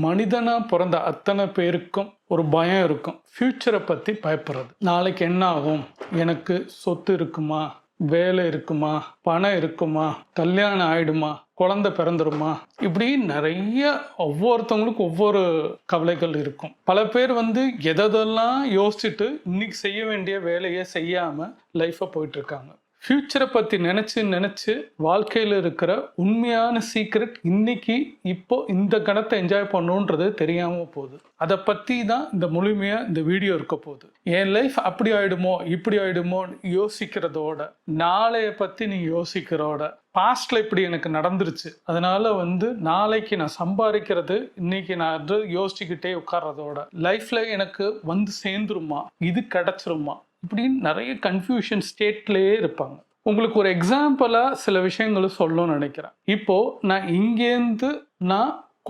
மனிதனா பிறந்த அத்தனை பேருக்கும் ஒரு பயம் இருக்கும். ஃப்யூச்சரை பற்றி பயப்படுறது. நாளைக்கு என்ன ஆகும், எனக்கு சொத்து இருக்குமா, வேலை இருக்குமா, பணம் இருக்குமா, கல்யாணம் ஆயிடுமா, குழந்தை பிறந்துருமா, இப்படி நிறைய ஒவ்வொருத்தவங்களுக்கும் ஒவ்வொரு கவலைகள் இருக்கும். பல பேர் எதெல்லாம் யோசிச்சுட்டு இன்னைக்கு செய்ய வேண்டிய வேலையை செய்யாமல் லைஃப்பை போயிட்டுருக்காங்க. ஃப்யூச்சரை பற்றி நினச்சி வாழ்க்கையில் இருக்கிற உண்மையான சீக்ரெட் இன்னைக்கு இப்போ இந்த கணத்தை என்ஜாய் பண்ணணுன்றது தெரியாமல் போகுது. அதை பற்றி தான் இந்த முழுமையாக இந்த வீடியோ இருக்க போகுது. என் லைஃப் அப்படி ஆகிடுமோ இப்படி ஆகிடுமோ யோசிக்கிறதோட, நாளைய பற்றி நீ யோசிக்கிறோட, பாஸ்ட்ல இப்படி எனக்கு நடந்துருச்சு அதனால நாளைக்கு நான் சம்பாதிக்கிறது இன்னைக்கு நான் யோசிச்சுக்கிட்டே உட்கார்றதோட, லைஃப்ல எனக்கு சேர்ந்துருமா, இது கிடைச்சிருமா, இப்படின்னு நிறைய கன்ஃபியூஷன் ஸ்டேட்லேயே இருப்பாங்க. உங்களுக்கு ஒரு எக்ஸாம்பிளாக சில விஷயங்களை சொல்லணும்னு நினைக்கிறேன். இப்போது நான் இங்கேருந்து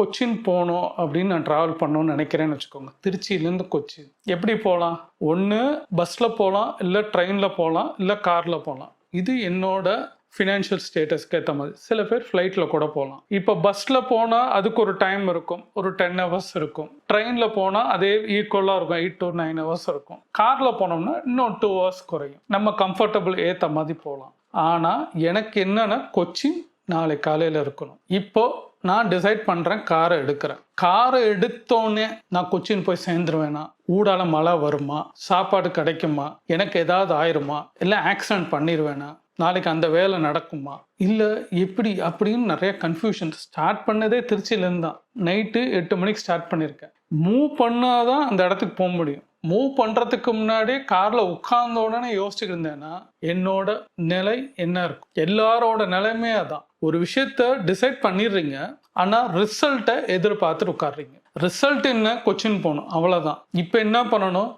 கொச்சின் போகணும் அப்படின்னு நான் ட்ராவல் பண்ணணும்னு நினைக்கிறேன்னு வச்சுக்கோங்க. திருச்சியிலேருந்து கொச்சின் எப்படி போகலாம்? ஒன்று பஸ்ஸில் போகலாம், இல்லை ட்ரெயினில் போகலாம், இல்லை காரில் போகலாம். இது என்னோட ஃபினான்ஷியல் ஸ்டேட்டஸ்க்கு ஏற்ற மாதிரி. சில பேர் ஃப்ளைட்டில் கூட போகலாம். இப்போ பஸ்ஸில் போனால் அதுக்கு ஒரு டைம் இருக்கும், ஒரு 10 hours இருக்கும். ட்ரெயினில் போனால் அதே ஈக்குவலாக இருக்கும், 8 to 9 hours இருக்கும். காரில் போனோம்னா இன்னும் 2 hours குறையும். நம்ம கம்ஃபர்டபுள் ஏற்ற மாதிரி போகலாம். ஆனால் எனக்கு என்னென்னா கொச்சின் நாளை காலையில் இருக்கணும். இப்போது நான் டிசைட் பண்ணுறேன், காரை எடுக்கிறேன். காரை எடுத்தோடனே நான் கொச்சின் போய் சேர்ந்துருவேனா, ஊடால மழை வருமா, சாப்பாடு கிடைக்குமா, எனக்கு ஏதாவது ஆயிருமா, இல்லை ஆக்சிடென்ட் பண்ணிடுவேனா, நாளைக்கு அந்த வேலை நடக்குமா, இல்லை எப்படி அப்படின்னு நிறைய கன்ஃபியூஷன். ஸ்டார்ட் பண்ணதே திருச்சியிலேருந்து தான். நைட்டு 8 மணிக்கு ஸ்டார்ட் பண்ணியிருக்கேன். மூவ் பண்ணாதான் அந்த இடத்துக்கு போக முடியும். மூவ் பண்ணுறதுக்கு முன்னாடி காரில் உட்கார்ந்த உடனே யோசிச்சுட்டு இருந்தேன்னா என்னோட நிலை என்ன இருக்கும்? எல்லாரோட நிலைமே அதான். ஒரு விஷயத்த டிசைட் பண்ணிடுறீங்க, ஆனால் ரிசல்ட்டை எதிர்பார்த்துட்டு உட்காடுறீங்க. ரிசல்ட் என்ன, கொச்சின் போகணும், அவ்வளோதான். இப்போ என்ன பண்ணணும்,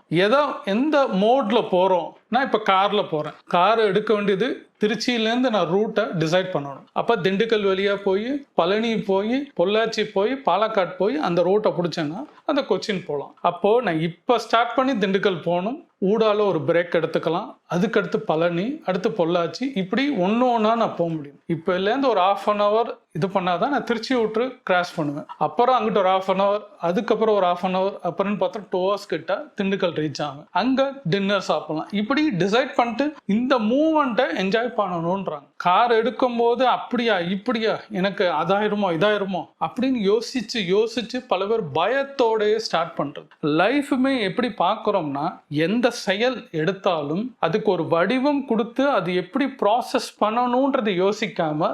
எந்த மோடில் போகிறோம். நான் இப்போ காரில் போகிறேன். காரை எடுக்க வேண்டியது திருச்சியிலேருந்து நான் ரூட்டை டிசைட் பண்ணணும். அப்போ திண்டுக்கல் வழியாக போய் பழனி போய் பொள்ளாச்சி போய் பாலக்காடு போய் அந்த ரூட்டை பிடிச்சேன்னா அந்த கொச்சின் போகலாம். அப்போது நான் இப்போ ஸ்டார்ட் பண்ணி திண்டுக்கல் போகணும், ஊடால ஒரு பிரேக் எடுத்துக்கலாம், அதுக்கடுத்து பழனி, அடுத்து பொள்ளாச்சி, இப்படி ஒன்று ஒன்றா நான் போக முடியும். இப்போலேருந்து ஒரு 1/2 hour இது பண்ணாதான் நான் திருச்சி விட்டு கிராஸ் பண்ணுவேன். அப்புறம் அங்கிட்ட ஒரு 1/2 hour, அதுக்கப்புறம் ஒரு 1/2 hour, அப்புறம் பார்த்தா 2 hours கிட்ட திண்டுக்கல் ரீச் ஆகும். அங்கே டின்னர் சாப்பிடலாம். இப்படி டிசைட் பண்ணிட்டு இந்த மூவ்மெண்ட்டை என்ஜாய் பண்ணணுன்றாங்க. கார் எடுக்கும் போது அப்படியா இப்படியா, எனக்கு அதாயிருமோ இதாயிருமோ அப்படின்னு யோசிச்சு பல பேர் பயத்தோடய ஸ்டார்ட் பண்றது. லைஃபுமே எப்படி பார்க்குறோம்னா, எந்த செயல் எடுத்தாலும் அதுக்கு ஒரு வடிவம் கொடுத்து அது எப்படி ப்ராசஸ் பண்ணணுன்றதை யோசிக்காம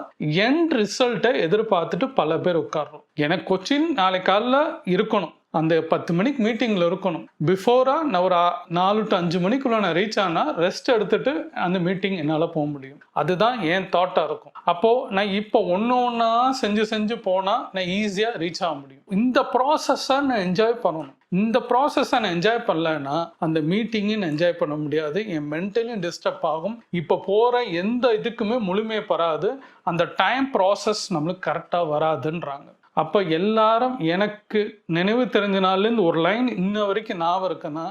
எண்ட் ரிசல்ட்டை எதிர்பார்த்துட்டு பல பேர் உட்கார்றோம். எனக்கு கொச்சின் நாளை காலைல இருக்கணும், அந்த 10 மணிக்கு மீட்டிங்கில் இருக்கணும். பிஃபோராக நான் ஒரு 4 to 5 மணிக்குள்ள நான் ரீச் ஆனால் ரெஸ்ட் எடுத்துட்டு அந்த மீட்டிங் என்னால் போக முடியும். அதுதான் என் தாட்டாக இருக்கும். அப்போது நான் இப்போ ஒன்றா செஞ்சு போனால் நான் ஈஸியாக ரீச் ஆக முடியும். இந்த ப்ராசஸை நான் என்ஜாய் பண்ணணும். இந்த ப்ராசஸை நான் என்ஜாய் பண்ணலைன்னா அந்த மீட்டிங்கும் என்ஜாய் பண்ண முடியாது. என் மென்டலியும் டிஸ்டர்ப் ஆகும். இப்போ போகிற எந்த இதுக்குமே முழுமையை பெறாது. அந்த டைம் ப்ராசஸ் நம்மளுக்கு கரெக்டாக வராதுன்றாங்க. அப்போ எல்லாரும் எனக்கு நினைவு தெரிஞ்ச நாள்லேருந்து ஒரு லைன் இன்ன வரைக்கும் ஞாபகம் இருக்குன்னா,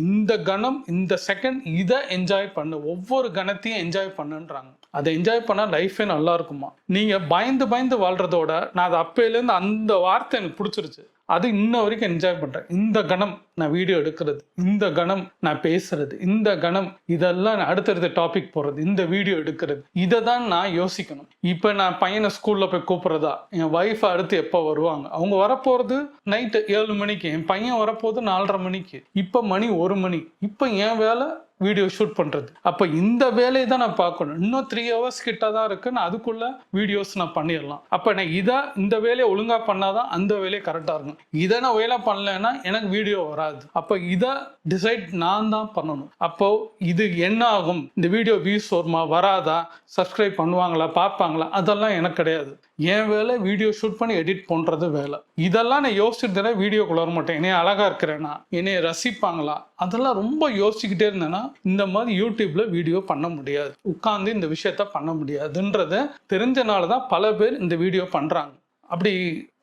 இந்த கணம் இந்த செகண்ட் இதை என்ஜாய் பண்ணு, ஒவ்வொரு கணத்தையும் என்ஜாய் பண்ணுன்றாங்க. அதை என்ஜாய் பண்ணால் லைஃபே நல்லா இருக்குமா? நீங்கள் பயந்து வாழ்கிறதோட, நான் அது அப்பையிலேருந்து அந்த வார்த்தை எனக்கு பிடிச்சிருச்சு, அது இன்ன வரைக்கும் என்ஜாய் பண்ணுறேன். இந்த கணம் நான் வீடியோ எடுக்கிறது, இந்த கணம் நான் பேசுறது, இந்த கணம் இதெல்லாம் நான் அடுத்தடுத்த டாபிக் போடுறது, இந்த வீடியோ எடுக்கிறது, இதை தான் நான் யோசிக்கணும். இப்போ நான் பையனை ஸ்கூலில் போய் கூப்பிட்றதா, என் ஒய்ஃபை அடுத்து எப்போ வருவாங்க, அவங்க வரப்போகிறது நைட்டு 7 மணிக்கு, என் பையன் வரப்போகுது 4:30 மணிக்கு, இப்போ மணி 1 மணி, இப்போ என் வேலை வீடியோ ஷூட் பண்ணுறது. அப்போ இந்த வேலையை தான் நான் பார்க்கணும். இன்னும் 3 hours கிட்ட தான் இருக்குது, நான் அதுக்குள்ளே வீடியோஸ் நான் பண்ணிடலாம். அப்போ நான் இந்த வேலையை ஒழுங்காக பண்ணாதான் அந்த வேலையை கரெக்டாக இருக்கும். இதை நான் வேலை பண்ணலைன்னா எனக்கு வீடியோ வராது. அப்போ இதை டிசைட் நான் தான் பண்ணணும். அப்போது இது என்ன ஆகும், இந்த வீடியோ வியூஸ் வருமா வராதா, சப்ஸ்கிரைப் பண்ணுவாங்களா பார்ப்பாங்களா, அதெல்லாம் எனக்கு கிடையாது. என் வேலை வீடியோ ஷூட் பண்ணி எடிட் பண்ணுறது வேலை. இதெல்லாம் நான் யோசிச்சுட்டு வீடியோக்குள்ள வர மாட்டேன். என்னைய அழகாக இருக்கிறேன்னா, என்னைய ரசிப்பாங்களா, அதெல்லாம் ரொம்ப யோசிச்சுக்கிட்டே இருந்தேன்னா இந்த மாதிரி யூடியூப்ல வீடியோ பண்ண முடியாது, உட்கார்ந்து இந்த விஷயத்த பண்ண முடியாதுன்றத தெரிஞ்சனால தான் பல பேர் இந்த வீடியோ பண்ணுறாங்க. அப்படி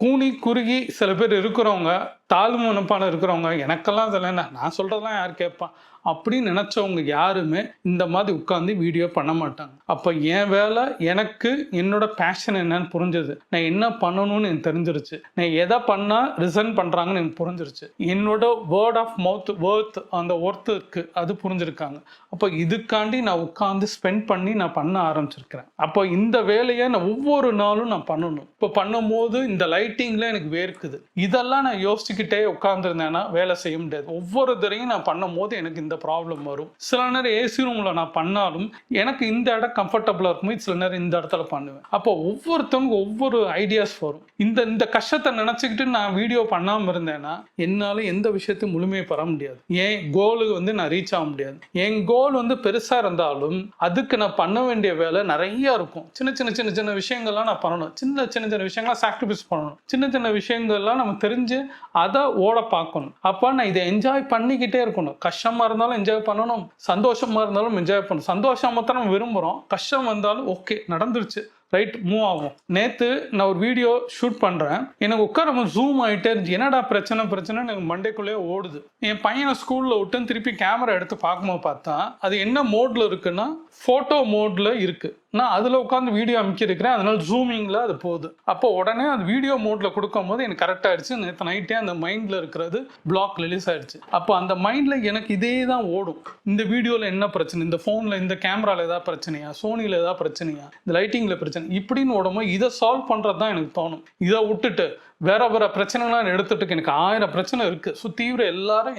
கூனி குறுகி சில பேர் இருக்கிறவங்க, தாழ்வு மனப்பான்மை இருக்கிறவங்க, எனக்கெல்லாம் இதெல்லாம் என்ன, நான் சொல்கிறதெல்லாம் யார் கேட்பான் அப்படின்னு நினச்சவங்க யாருமே இந்த மாதிரி உட்காந்து வீடியோ பண்ண மாட்டாங்க. அப்போ என் வேலை, எனக்கு என்னோட பேஷன் என்னன்னு புரிஞ்சது, நான் என்ன பண்ணணும்னு எனக்கு தெரிஞ்சிருச்சு, நான் எதை பண்ணால் ரிசன் பண்ணுறாங்கன்னு எனக்கு புரிஞ்சிருச்சு, என்னோட வேர்ட் ஆஃப் மவுத் அந்த ஒர்த்துக்கு அது புரிஞ்சிருக்காங்க. அப்போ இதுக்காண்டி நான் உட்காந்து ஸ்பெண்ட் பண்ணி நான் பண்ண ஆரம்பிச்சிருக்கிறேன். அப்போ இந்த வேலையை நான் ஒவ்வொரு நாளும் நான் பண்ணணும். இப்போ பண்ணும்போது இந்த லைட்டிங்கில் எனக்கு வேர்க்குது, இதெல்லாம் நான் யோசிச்சுக்கிட்டே உட்காந்துருந்தேன்னா வேலை செய்ய முடியாது. ஒவ்வொரு தரையும் நான் பண்ணும் போது எனக்கு இந்த ப்ராப்ளம் வரும். சில நேரம் ஏசி ரூம்ல நான் பண்ணாலும் எனக்கு இந்த இடம் கம்ஃபர்டபுளா இருக்கும்போது சில நேரம் இந்த இடத்துல பண்ணுவேன். அப்போ ஒவ்வொருத்தவங்க ஒவ்வொரு ஐடியாஸ் வரும். இந்த கஷ்டத்தை நினைச்சுக்கிட்டு நான் வீடியோ பண்ணாம இருந்தேன்னா என்னால எந்த விஷயத்தையும் முழுமையை பெற முடியாது. என் கோலுக்கு நான் ரீச் ஆக முடியாது. என் கோல் பெருசா இருந்தாலும் அதுக்கு நான் பண்ண வேண்டிய வேலை நிறைய இருக்கும். சின்ன விஷயங்கள்லாம் நான் பண்ணணும். சின்ன விஷயங்கள்லாம் சாக்ரிஃபைஸ் பண்ணணும். சின்ன விஷயங்கள்லாம் நம்ம தெரிஞ்சு அதை ஓட பார்க்கணும். அப்போ நான் இதை என்ஜாய் பண்ணிக்கிட்டே இருக்கணும். கஷ்டமா இருந்தாலும் என்ஜாய் பண்ணணும், சந்தோஷமா இருந்தாலும் என்ஜாய் பண்ணணும். சந்தோஷம் மாத்திரம் நம்ம விரும்புறோம், கஷ்டம் வந்தாலும் ஓகே நடந்துருச்சு, ரைட், மூவ் ஆகும். நேற்று நான் ஒரு வீடியோ ஷூட் பண்ணுறேன், எனக்கு உட்கார ஜூம் ஆகிட்டே இருந்துச்சு. என்னடா பிரச்சனை எனக்கு மண்டேக்குள்ளேயே ஓடுது. என் பையனை ஸ்கூலில் விட்டு திருப்பி கேமரா எடுத்து பார்க்கும்போது பார்த்தா அது என்ன மோடில் இருக்குன்னா ஃபோட்டோ மோடில் இருக்குது. நான் அதில் உட்காந்து வீடியோ அமைக்கிருக்கிறேன், அதனால ஜூமிங்கில் அது போகுது. அப்போ உடனே அது வீடியோ மோடில் கொடுக்கும் போது எனக்கு கரெக்ட் ஆகிடுச்சு. நேற்று நைட்டே அந்த மைண்டில் இருக்கிறது பிளாக் ரிலீஸ் ஆகிடுச்சு. அப்போ அந்த மைண்டில் எனக்கு இதே தான் ஓடும். இந்த வீடியோவில் என்ன பிரச்சனை, இந்த ஃபோனில் இந்த கேமராவில் ஏதாவது பிரச்சனையா, சோனியில் ஏதாவது பிரச்சனையா, இந்த லைட்டிங்கில் பிரச்சனை இப்படின்னு ஓடும்போது இதை சால்வ் பண்ணுறது தான் எனக்கு தோணும். இதை விட்டுட்டு வேற பிரச்சனைலாம் எடுத்துட்டு எனக்கு 1000 பிரச்சனை இருக்கு. ஸோ தீவிர எல்லாரும்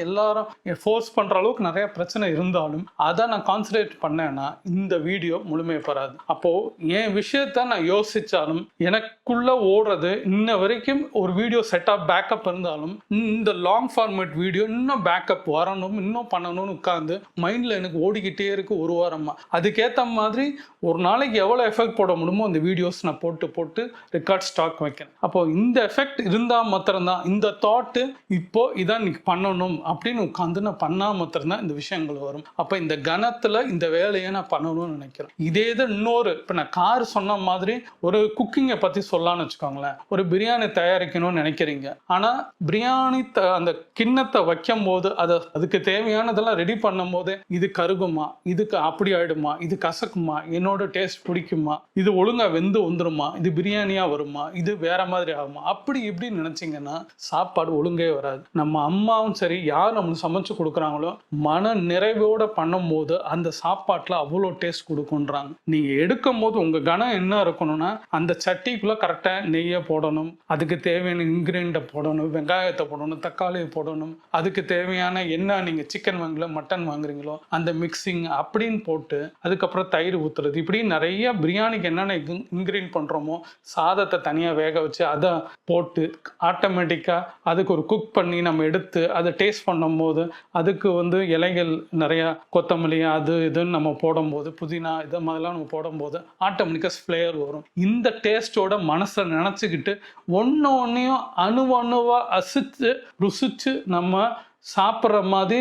ஃபோர்ஸ் பண்ற அளவுக்கு நிறைய பிரச்சனை இருந்தாலும் அதை நான் கான்சன்ட்ரேட் பண்ணேன்னா இந்த வீடியோ முழுமையை பெறாது. அப்போ என் விஷயத்த நான் யோசிச்சாலும் எனக்குள்ள ஓடுறது இன்ன வரைக்கும் ஒரு வீடியோ செட்டப் பேக்கப் இருந்தாலும் இந்த லாங் ஃபார்மேட் வீடியோ இன்னும் பேக்கப் வரணும், இன்னும் பண்ணணும்னு உட்காந்து மைண்ட்ல எனக்கு ஓடிக்கிட்டே இருக்கு ஒரு வாரமா. அதுக்கேற்ற மாதிரி ஒரு நாளைக்கு எவ்வளோ எஃபெக்ட் போட முடியுமோ அந்த வீடியோஸ் நான் போட்டு ரெக்கார்ட் ஸ்டாக் வைக்கிறேன். அப்போ இந்த எஃபெக்ட் இருந்தால் மாத்திரம்தான் இந்த தாட்டு இப்போ இதான் நீ பண்ணணும் அப்படின்னு உட்காந்து நான் பண்ணா மாத்திரம்தான் இந்த விஷயங்கள் வரும். அப்போ இந்த கணத்துல இந்த வேலையை நான் பண்ணணும்னு நினைக்கிறேன். இதே தான் இன்னொரு, இப்போ நான் கார் சொன்ன மாதிரி ஒரு குக்கிங்கை பற்றி சொல்லலாம்னு வச்சுக்கோங்களேன். ஒரு பிரியாணி தயாரிக்கணும்னு நினைக்கிறீங்க, ஆனால் பிரியாணி அந்த கிண்ணத்தை வைக்கும் போது அதுக்கு தேவையானதெல்லாம் ரெடி பண்ணும் போதே இது கருகுமா, இதுக்கு அப்படி ஆயிடுமா, இது கசக்குமா, என்னோட டேஸ்ட் பிடிக்குமா, இது ஒழுங்கா வெந்து வந்துருமா, இது பிரியாணியா வருமா, இது வேற மாதிரி ஆகுமா, அப்படி இப்படி நினைச்சீங்கன்னா சாப்பாடு ஒழுங்கே வராது. நம்ம அம்மாவும் சரி யார் நம்மளுக்கு சமைச்சு கொடுக்குறாங்களோ மன நிறைவோட பண்ணும் போது அந்த சாப்பாட்டுல அவ்வளோ டேஸ்ட் கொடுக்குன்றாங்க. நீங்க எடுக்கும் போது உங்க கணம் என்ன இருக்கணும்னா அந்த சட்டிக்குள்ள கரெக்டா நெய்யை போடணும், அதுக்கு தேவையான இன்கிரீடியன்ட்டை போடணும், வெங்காயத்தை போடணும், தக்காளியை போடணும், அதுக்கு தேவையான என்ன நீங்க சிக்கன் வாங்கல மட்டன் வாங்குறீங்களோ அந்த மிக்சிங் அப்படின்னு போட்டு அதுக்கப்புறம் தயிர் ஊத்துறது, இப்படி நிறைய பிரியாணிக்கு என்னென்ன இன்கிரீடியன்ட் பண்றோமோ சாதத்தை தனியா வேக வச்சு அதை போட்டு ஆட்டோமேட்டிக்காக அதுக்கு ஒரு குக் பண்ணி நம்ம எடுத்து அதை டேஸ்ட் பண்ணும் போது அதுக்கு இலைகள் நிறையா கொத்தமல்லி அது இதுன்னு நம்ம போடும்போது புதினா இதை மாதிரிலாம் நம்ம போடும்போது ஆட்டோமேட்டிக்காக ஃப்ளேவர் வரும். இந்த டேஸ்ட்டோட மனசில் நினச்சிக்கிட்டு ஒன்றையும் அணுவாக ருசிச்சு நம்ம சாப்பிட்ற மாதிரி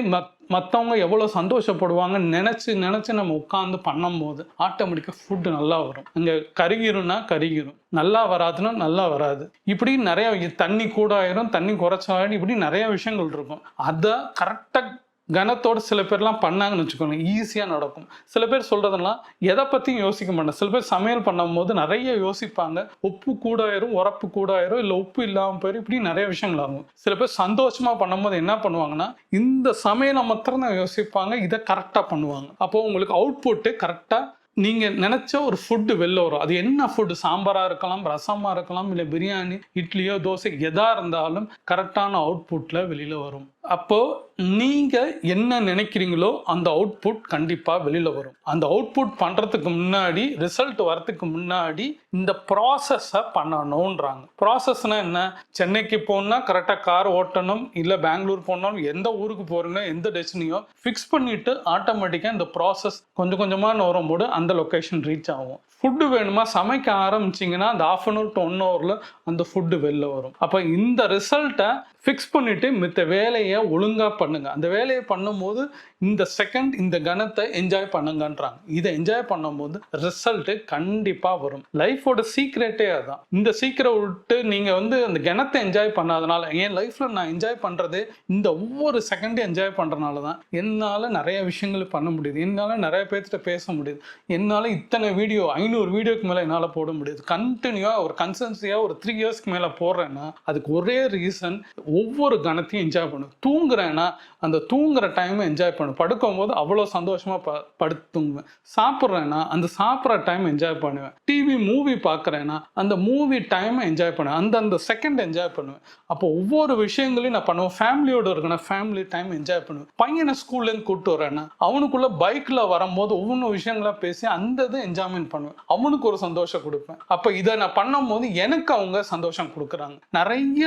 மற்றவங்க எவ்வளோ சந்தோஷப்படுவாங்கன்னு நினச்சி நம்ம உட்காந்து பண்ணும்போது ஆட்டோமேட்டிக்காக ஃபுட்டு நல்லா வரும். அங்கே கருகிரும்னா கருகிரும், நல்லா வராதுன்னா நல்லா வராது. இப்படி நிறைய தண்ணி கூட ஆயிரும், தண்ணி குறைச்சாயிடும், இப்படி நிறைய விஷயங்கள் இருக்கும். அதை கரெக்டாக கனத்தோடு சில பேர்லாம் பண்ணாங்கன்னு வச்சுக்கோங்க, ஈஸியாக நடக்கும். சில பேர் சொல்கிறதெல்லாம் எதை பற்றியும் யோசிக்க மாட்டாங்க. சில பேர் சமையல் பண்ணும்போது நிறைய யோசிப்பாங்க, உப்பு கூடாயிரும், உரப்பு கூடாயிரும், இல்லை உப்பு இல்லாமல் போயிடும், இப்படி நிறைய விஷயங்கள் ஆகும். சில பேர் சந்தோஷமாக பண்ணும்போது என்ன பண்ணுவாங்கன்னா இந்த சமையலை மாத்திரம் தான் யோசிப்பாங்க, இதை கரெக்டாக பண்ணுவாங்க. அப்போது உங்களுக்கு அவுட்புட்டு கரெக்டாக நீங்கள் நினச்ச ஒரு ஃபுட்டு வெளில வரும். அது என்ன ஃபுட்டு, சாம்பாராக இருக்கலாம், ரசமாக இருக்கலாம், இல்லை பிரியாணி, இட்லியோ, தோசை எதாக இருந்தாலும் கரெக்டான அவுட்புட்டில் வெளியில் வரும். அப்போது நீங்கள் என்ன நினைக்கிறீங்களோ அந்த அவுட்புட் கண்டிப்பாக வெளியில் வரும். அந்த அவுட்புட் பண்ணுறதுக்கு முன்னாடி, ரிசல்ட் வரத்துக்கு முன்னாடி இந்த ப்ராசஸை பண்ணணுன்றாங்க. ப்ராசஸ்னால் என்ன, சென்னைக்கு போனால் கரெக்டாக கார் ஓட்டணும், இல்லை பெங்களூர் போனாலும் எந்த ஊருக்கு போகிறீங்க எந்த டெஸ்டினியோ ஃபிக்ஸ் பண்ணிவிட்டு ஆட்டோமேட்டிக்காக இந்த ப்ராசஸ் கொஞ்சம் கொஞ்சமாக வரும்போது அந்த லொக்கேஷன் ரீச் ஆகும். ஃபுட்டு வேணுமா சமைக்க ஆரம்பிச்சிங்கன்னா அந்த 1/2 to 1 ஹவரில் அந்த ஃபுட்டு வெளில வரும். அப்போ இந்த ரிசல்ட்டை ஃபிக்ஸ் பண்ணிவிட்டு மித்த வேலையை ஒழுங்காக பண்ணுங்கள். அந்த வேலையை பண்ணும்போது இந்த செகண்ட் இந்த கணத்தை என்ஜாய் பண்ணுங்கன்றாங்க. இதை என்ஜாய் பண்ணும்போது ரிசல்ட்டு கண்டிப்பாக வரும். லைஃபோட சீக்ரெட்டே அதுதான். இந்த சீக்கிரம் விட்டு நீங்கள் அந்த கணத்தை என்ஜாய் பண்ணாதனால, என் லைஃப்பில் நான் என்ஜாய் பண்ணுறது இந்த ஒவ்வொரு செகண்டையும் என்ஜாய் பண்ணுறனால தான் என்னால் நிறைய விஷயங்கள் பண்ண முடியுது. என்னால் நிறைய பேர்கிட்ட பேச முடியுது. என்னால் இத்தனை வீடியோ 500 வீடியோக்கு மேலே என்னால் போட முடியுது. கண்டினியூவாக ஒரு கன்சன்சியாக ஒரு 3 இயர்ஸ்க்கு மேலே போடுறேன்னா அதுக்கு ஒரே ரீசன், ஒவ்வொரு கணத்தையும் என்ஜாய் பண்ணும். தூங்குறேன்னா அந்த தூங்குற டைமை என்ஜாய் பண்ணும். படுக்கும் போது அவ்வளோ சந்தோஷமாக படுத்து தூங்குவேன். சாப்பிட்றேன்னா அந்த சாப்பிட்ற டைம் என்ஜாய் பண்ணுவேன். டிவி மூவி பார்க்குறேன்னா அந்த மூவி டைமை என்ஜாய் பண்ணுவேன். அந்த செகண்ட் என்ஜாய் பண்ணுவேன். அப்போ ஒவ்வொரு விஷயங்களையும் நான் பண்ணுவேன். ஃபேமிலியோடு இருக்கேன்னா ஃபேமிலி டைம் என்ஜாய் பண்ணுவேன். பையனை ஸ்கூல்லேருந்து கூப்பிட்டு வரேன்னா அவனுக்குள்ள பைக்கில் வரும்போது ஒவ்வொரு விஷயங்களா பேசி அந்த இதை என்ஜாய்மெண்ட் பண்ணுவேன். அவனுக்கு ஒரு சந்தோஷம் கொடுப்பேன். அப்போ இதை நான் பண்ணும்போது எனக்கு அவங்க சந்தோஷம் கொடுக்குறாங்க. நிறைய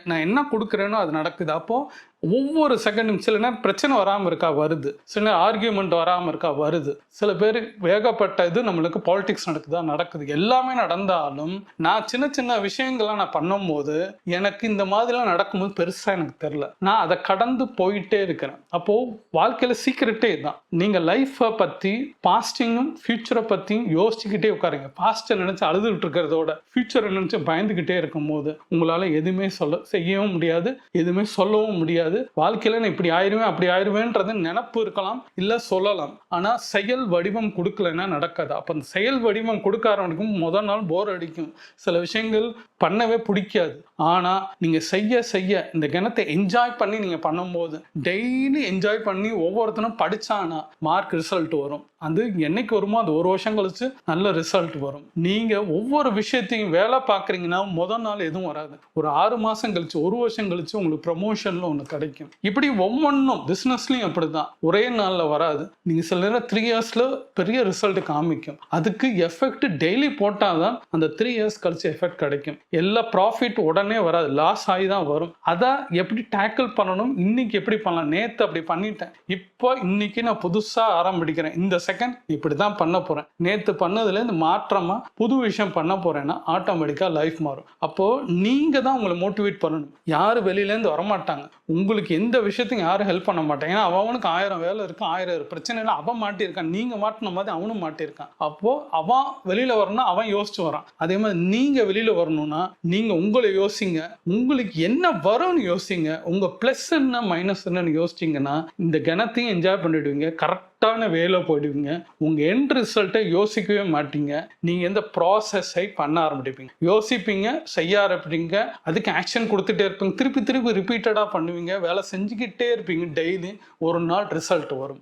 நான் என்ன கொடுக்குறேனோ அது நடக்குது. அப்போது ஒவ்வொரு செகண்டும் சில நேரம் பிரச்சனை வராமல் இருக்கா வருது, சில நேரம் ஆர்கியூமெண்ட் வராமல் இருக்கா வருது. சில பேர் வேகப்பட்ட இது நம்மளுக்கு பாலிடிக்ஸ் நடக்குது. எல்லாமே நடந்தாலும் நான் சின்ன சின்ன விஷயங்கள்லாம் நான் பண்ணும்போது எனக்கு இந்த மாதிரிலாம் நடக்கும்போது பெருசாக எனக்கு தெரில. நான் அதை கடந்து போயிட்டே இருக்கிறேன். அப்போது வாழ்க்கையில் சீக்கிரட்டே தான். நீங்கள் லைஃப்பை பற்றி பாஸ்டிங்கும் ஃபியூச்சரை பற்றியும் யோசிச்சுக்கிட்டே உட்காருங்க. பாஸ்ட்டை நினச்சி அழுதுகிட்டு இருக்கிறதோட ஃபியூச்சரை நினச்சி பயந்துக்கிட்டே இருக்கும் போது உங்களால் எதுவுமே செய்யவும் முடியாது, எதுவுமே சொல்லவும் முடியாது. வாழ்க்கையில நான் இப்படி ஆயிருவேன் அப்படி ஆயிருவேன்றது நினைப்பு இருக்கலாம், இல்ல சொல்லலாம். ஆனா செயல் வடிவம் கொடுக்கலன்னா நடக்காது. அப்ப அந்த செயல் வடிவம் கொடுக்க ஆரம்பிக்கும் முதல் நாள் போர் அடிக்கும், சில விஷயங்கள் பண்ணவே பிடிக்காது. ஆனா நீங்க செய்ய இந்த கணத்தை என்ஜாய் பண்ணி நீங்க பண்ணும்போது, டெய்லி என்ஜாய் பண்ணி ஒவ்வொருத்தரும் படிச்சானா மார்க் ரிசல்ட் வரும். அது என்னைக்கு வருமோ அது 1 வருஷம் கழிச்சு நல்ல ரிசல்ட் வரும். நீங்க ஒவ்வொரு விஷயத்தையும் வேலை பார்க்குறீங்கன்னா முதல் நாள் எதுவும் வராது. ஒரு 6 மாசம் கழிச்சு 1 வருஷம் கழிச்சு உங்களுக்கு ப்ரமோஷன்ல ஒன்று கிடைக்கும். இப்படி ஒவ்வொன்றும் பிஸ்னஸ்லையும் அப்படிதான், ஒரே நாளில் வராது. நீங்கள் சில நேரம் 3 இயர்ஸில் பெரிய ரிசல்ட் காமிக்கும். அதுக்கு எஃபெக்ட் டெய்லி போட்டால் தான் அந்த 3 இயர்ஸ் கழிச்சு எஃபெக்ட் கிடைக்கும். எல்லா ப்ராஃபிட் உடனே வராது, லாஸ் ஆகி தான் வரும். அதை எப்படி டேக்கிள் பண்ணணும், இன்னைக்கு எப்படி பண்ணலாம். நேற்று அப்படி பண்ணிட்டேன், இப்போ இன்னைக்கு நான் புதுசாக ஆரம்பிக்கிறேன். இந்த செகண்ட் இப்படி தான் பண்ண போகிறேன். நேற்று பண்ணதுலேருந்து மாற்றமாக புது விஷயம் பண்ண போகிறேன்னா ஆட்டோமேட்டிக்காக லைஃப் மாறும். அப்போது நீங்கள் தான் உங்களை மோட்டிவேட் பண்ணணும். யாரும் வெளியிலேருந்து வரமாட்டாங்க. உங்களுக்கு எந்த விஷயத்தையும் யாரும் ஹெல்ப் பண்ண மாட்டாங்க. ஏன்னா அவனுக்கு 1000 வேலை இருக்கு, 1000 பிரச்சனைல அவன் மாட்டியிருக்கான். நீங்க மாட்டின மாதிரி அவனும் மாட்டியிருக்கான். அப்போ அவன் வெளியில வரணும்னா அவன் யோசிச்சு வரான். அதே மாதிரி நீங்க வெளியில வரணும்னா நீங்க உங்களை யோசிங்க. உங்களுக்கு என்ன வரும்னு யோசிங்க. உங்க பிளஸ் என்ன மைனஸ் என்னன்னு யோசிச்சிங்கன்னா இந்த கணத்தையும் என்ஜாய் பண்ணிடுவீங்க. கரெக்டான வேலை போயிடுவீங்க. உங்க எண்ட் ரிசல்ட்டை யோசிக்கவே மாட்டீங்க. நீங்க எந்த ப்ராசஸை பண்ண ஆரம்பிப்பீங்க. யோசிப்பீங்க, செய்ய ஆரம்பிப்பீங்க, அதுக்கு ஆக்ஷன் கொடுத்துட்டே இருப்பீங்க. திருப்பி ரிப்பீட்டடா பண்ணுவீங்க. வேலை செஞ்சுக்கிட்டே இருப்பீங்க. டெய்லி ஒரு நாள் ரிசல்ட் வரும்.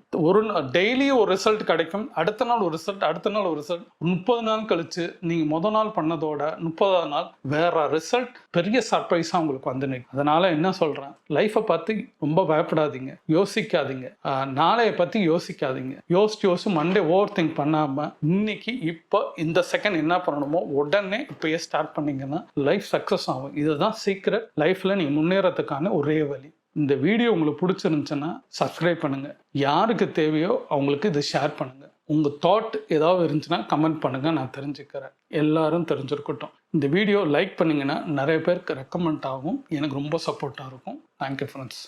டெய்லி ஒரு ரிசல்ட் கிடைக்கும். அடுத்த நாள் ஒரு ரிசல்ட், அடுத்த நாள் ஒரு ரிசல்ட். 30 நாள் கழிச்சு நீங்க முதல் நாள் பண்ணதோட 30ஆவது நாள் வேற ரிசல்ட், பெரிய சர்ப்ரைஸா உங்களுக்கு வந்து நிற்கும். அதனால என்ன சொல்றேன், லைஃப்பை பத்தி ரொம்ப பயப்படாதீங்க, யோசிக்காதீங்க, நாளைய பத்தி யோசிக்காதீங்க. யோசிச்சு மண்டே ஓவர் திங்க் பண்ணாம இன்னைக்கு இப்போ இந்த செகண்ட் என்ன பண்ணணுமோ உடனே இப்பயே ஸ்டார்ட் பண்ணீங்கன்னா லைஃப் சக்சஸ் ஆகும். இதுதான் சீக்ரெட். லைஃப்ல நீங்க முன்னேறதுக்கான ஒரே வழி. இந்த வீடியோ உங்களுக்கு பிடிச்சிருந்துச்சுன்னா சப்ஸ்கிரைப் பண்ணுங்க. யாருக்கு தேவையோ அவங்களுக்கு இதை ஷேர் பண்ணுங்க. உங்க தாட் ஏதாவது இருந்துச்சுன்னா கமெண்ட் பண்ணுங்க, நான் தெரிஞ்சுக்கிறேன். எல்லாரும் தெரிஞ்சிருக்கட்டும். இந்த வீடியோ லைக் பண்ணீங்கன்னா நிறைய பேருக்கு ரெக்கமெண்ட் ஆகும். எனக்கு ரொம்ப சப்போர்ட்டாக இருக்கும். Thank you friends.